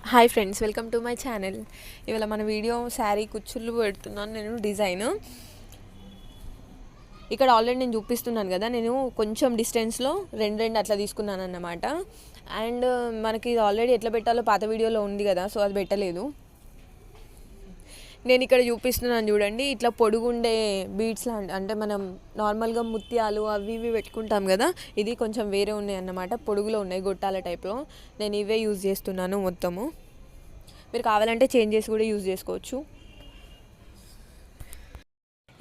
Hi friends, welcome to my channel. ఇవాళ మన video sari కుచ్చుళ్ళు పెడుతున్నాను నేను డిజైన్. ఇక్కడ ఆల్రెడీ నేను చూపిస్తున్నాను కదా, నేను కొంచెం డిస్టెన్స్లో రెండు అట్లా తీసుకున్నాను అన్నమాట. అండ్ మనకి ఇది ఆల్రెడీ ఎట్లా పెట్టాలో పాత వీడియోలో ఉంది కదా, సో అది పెట్టలేదు. నేను ఇక్కడ చూపిస్తున్నాను చూడండి, ఇట్లా పొడుగుండే బీడ్స్ లాంటి, అంటే మనం నార్మల్గా ముత్యాలు అవి ఇవి పెట్టుకుంటాం కదా, ఇది కొంచెం వేరే ఉన్నాయి అన్నమాట. పొడుగులో ఉన్నాయి, గొట్టాల టైప్లో. నేను ఇవే యూజ్ చేస్తున్నాను మొత్తము. మీరు కావాలంటే చేంజ్ చేసి కూడా యూజ్ చేసుకోవచ్చు.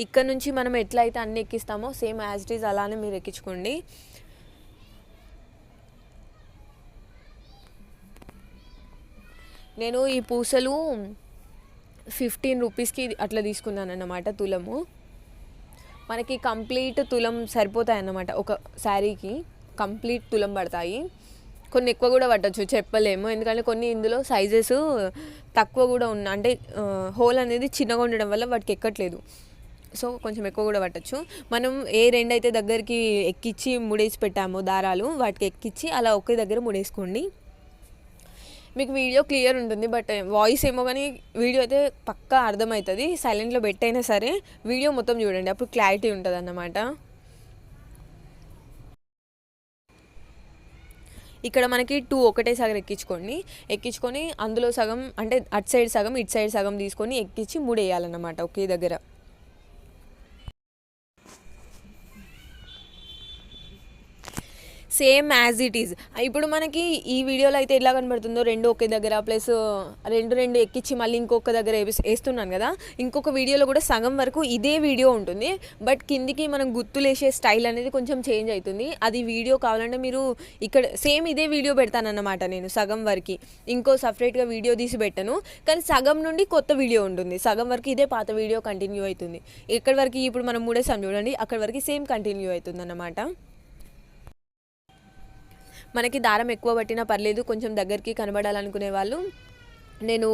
ఇక్కడ నుంచి మనం ఎట్లా అయితే అన్ని ఎక్కిస్తామో సేమ్ యాజ్ ఇట్ ఈజ్ అలానే మీరు ఎక్కించుకోండి. నేను ఈ పూసలు 15 రూపీస్కి అట్లా తీసుకున్నాను అన్నమాట తులము. మనకి కంప్లీట్ తులం సరిపోతాయి అన్నమాట, ఒక శారీకి కంప్లీట్ తులం పడతాయి. కొన్ని ఎక్కువ కూడా పట్టచ్చు, చెప్పలేము. ఎందుకంటే కొన్ని ఇందులో సైజెస్ తక్కువ కూడా ఉన్నాయి, అంటే హోల్ అనేది చిన్నగా ఉండడం వల్ల వాటికి ఎక్కట్లేదు. సో కొంచెం ఎక్కువ కూడా పట్టచ్చు. మనం ఏ రెండు అయితే దగ్గరికి ఎక్కించి ముడేసి పెట్టామో దారాలు, వాటికి ఎక్కించి అలా ఒకే దగ్గర ముడేసుకోండి. మీకు వీడియో క్లియర్ ఉంటుంది, బట్ వాయిస్ ఏమో కానీ వీడియో అయితే పక్కా అర్థమవుతుంది. సైలెంట్లో పెట్టైనా సరే వీడియో మొత్తం చూడండి, అప్పుడు క్లారిటీ ఉంటుంది అన్నమాట. ఇక్కడ మనకి 2 ఒకటే సగం ఎక్కించుకొని అందులో సగం, అంటే అటు సైడ్ సగం ఇటు సైడ్ సగం తీసుకొని ఎక్కించి ముడేయాలన్నమాట ఒకే దగ్గర. Same as it is. ఇప్పుడు మనకి ఈ వీడియోలో అయితే ఎట్లా కనబడుతుందో, రెండు ఒకే దగ్గర ప్లస్ రెండు ఎక్కించి మళ్ళీ ఇంకొక దగ్గర వేస్తున్నాను కదా, ఇంకొక వీడియోలో కూడా సగం వరకు ఇదే వీడియో ఉంటుంది. బట్ కిందికి మనం గుర్తులు వేసే స్టైల్ అనేది కొంచెం చేంజ్ అవుతుంది. అది వీడియో కావాలంటే మీరు ఇక్కడ సేమ్ ఇదే వీడియో పెడతానన్నమాట. నేను సగం వరకు ఇంకో సపరేట్గా వీడియో తీసి పెట్టను, కానీ సగం నుండి కొత్త వీడియో ఉంటుంది. సగం వరకు ఇదే పాత వీడియో కంటిన్యూ అవుతుంది. ఎక్కడి వరకు ఇప్పుడు మనం మూడేసాం చూడండి, అక్కడి వరకు సేమ్ కంటిన్యూ అవుతుంది అన్నమాట. మనకి దారం ఎక్కువ పట్టినా పర్లేదు, కొంచెం దగ్గరికి కనబడాలనుకునే వాళ్ళు నేను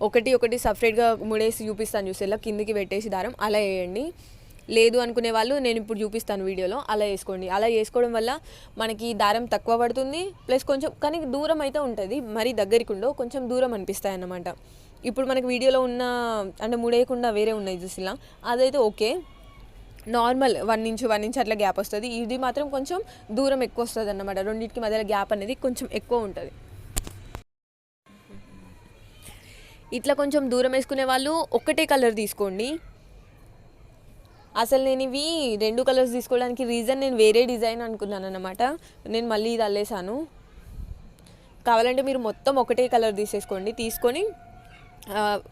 ఒకటి సపరేట్గా ముడేసి చూపిస్తాను, చూసేలా కిందికి పెట్టేసి దారం అలా వేయండి. లేదు అనుకునే వాళ్ళు నేను ఇప్పుడు చూపిస్తాను వీడియోలో, అలా వేసుకోండి. అలా వేసుకోవడం వల్ల మనకి దారం తక్కువ పడుతుంది, ప్లస్ కొంచెం కానీ దూరం అయితే ఉంటుంది, మరీ దగ్గరికి ఉండవు, కొంచెం దూరం అనిపిస్తాయి అన్నమాట. ఇప్పుడు మనకి వీడియోలో ఉన్న అంటే ముడేయకుండా వేరే ఉన్నాయి చూసిలా, అదైతే ఓకే, నార్మల్ 1 ఇంచ్ అట్లా గ్యాప్ వస్తుంది. ఇది మాత్రం కొంచెం దూరం ఎక్కువ వస్తుంది అన్నమాట. రెండింటికి మధ్యలో గ్యాప్ అనేది కొంచెం ఎక్కువ ఉంటుంది. ఇట్లా కొంచెం దూరం వేసుకునే వాళ్ళు ఒకటే కలర్ తీసుకోండి. అసలు నేను ఇవి 2 కలర్స్ తీసుకోవడానికి రీజన్, నేను వేరే డిజైన్ అనుకున్నాను అన్నమాట. నేను మళ్ళీ ఇది అల్లేసాను. కావాలంటే మీరు మొత్తం ఒకటే కలర్ తీసుకొని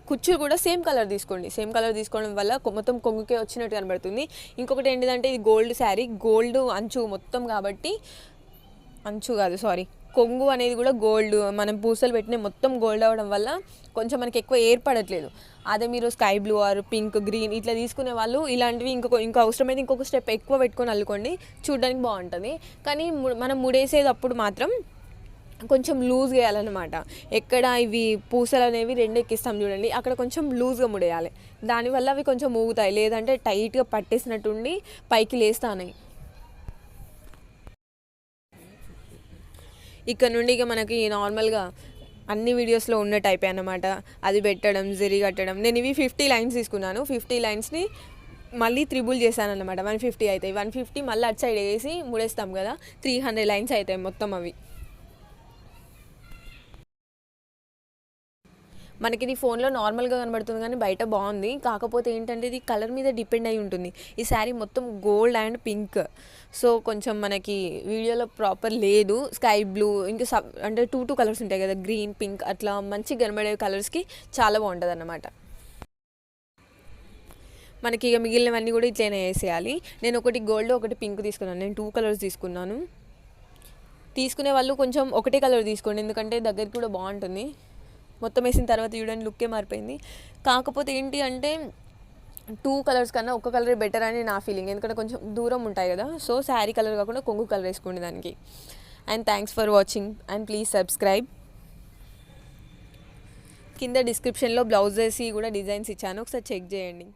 కుచ్చులు కూడా సేమ్ కలర్ తీసుకోండి. సేమ్ కలర్ తీసుకోవడం వల్ల మొత్తం కొంగుకే వచ్చినట్టు కనబడుతుంది. ఇంకొకటి ఏంటిదంటే, ఇది గోల్డ్ శారీ, గోల్డ్ అంచు మొత్తం కాబట్టి, అంచు కాదు సారీ, కొంగు అనేది కూడా గోల్డ్. మనం పూసలు పెట్టిన మొత్తం గోల్డ్ అవ్వడం వల్ల కొంచెం మనకి ఎక్కువ ఏర్పడట్లేదు. అదే మీరు sky blue or pink green ఇట్లా తీసుకునే వాళ్ళు ఇలాంటివి ఇంకో అవసరమైతే ఇంకొక స్టెప్ ఎక్కువ పెట్టుకొని అల్లుకోండి, చూడడానికి బాగుంటుంది. కానీ మనం ముడేసేటప్పుడు మాత్రం కొంచెం లూజ్ వేయాలన్నమాట. ఎక్కడ ఇవి పూసలు అనేవి 2 ఎక్కిస్తాం చూడండి, అక్కడ కొంచెం లూజ్గా ముడేయాలి. దానివల్ల అవి కొంచెం ఊగుతాయి, లేదంటే టైట్గా పట్టేసినట్టుండి పైకి లేస్తాయి. ఇక్కడ నుండి ఇక మనకి నార్మల్గా అన్ని వీడియోస్లో ఉన్న టైప్ అన్నమాట. అది పెట్టడం, జరీ కట్టడం. నేను ఇవి 50 లైన్స్ తీసుకున్నాను. 50 లైన్స్ని మళ్ళీ 3 చేశాను అనమాట. 150 అవుతాయి. 150 మళ్ళీ అటు సైడ్ వేసి ముడేస్తాం కదా, 300 లైన్స్ అవుతాయి మొత్తం. అవి మనకి ఇది ఫోన్లో నార్మల్గా కనబడుతుంది కానీ బయట బాగుంది. కాకపోతే ఏంటంటే ఇది కలర్ మీద డిపెండ్ అయి ఉంటుంది. ఈ శారీ మొత్తం గోల్డ్ అండ్ పింక్, సో కొంచెం మనకి వీడియోలో ప్రాపర్ లేదు. స్కై బ్లూ ఇంకా అంటే 2 కలర్స్ ఉంటాయి కదా, గ్రీన్ పింక్ అట్లా మంచిగా కనబడే కలర్స్కి చాలా బాగుంటుంది అన్నమాట. మనకి ఇక మిగిలినవన్నీ కూడా ఇట్లనే వేసేయాలి. నేను ఒకటి గోల్డ్ ఒకటి పింక్ తీసుకున్నాను. నేను 2 కలర్స్ తీసుకున్నాను. తీసుకునే వాళ్ళు కొంచెం ఒకటే కలర్ తీసుకోండి, ఎందుకంటే దగ్గరికి కూడా బాగుంటుంది. మొత్తం వేసిన తర్వాత చూడండి లుక్కే మారిపోయింది. కాకపోతే ఏంటి అంటే 2 కలర్స్ కన్నా ఒక కలర్ బెటర్ అని నా ఫీలింగ్, ఎందుకంటే కొంచెం దూరం ఉంటాయి కదా. సో శారీ కలర్ కాకుండా కొంగు కలర్ వేసుకోండి దానికి. And thanks for watching and please subscribe. కింద డిస్క్రిప్షన్లో బ్లౌజెస్ కూడా డిజైన్స్ ఇచ్చాను, ఒకసారి చెక్ చేయండి.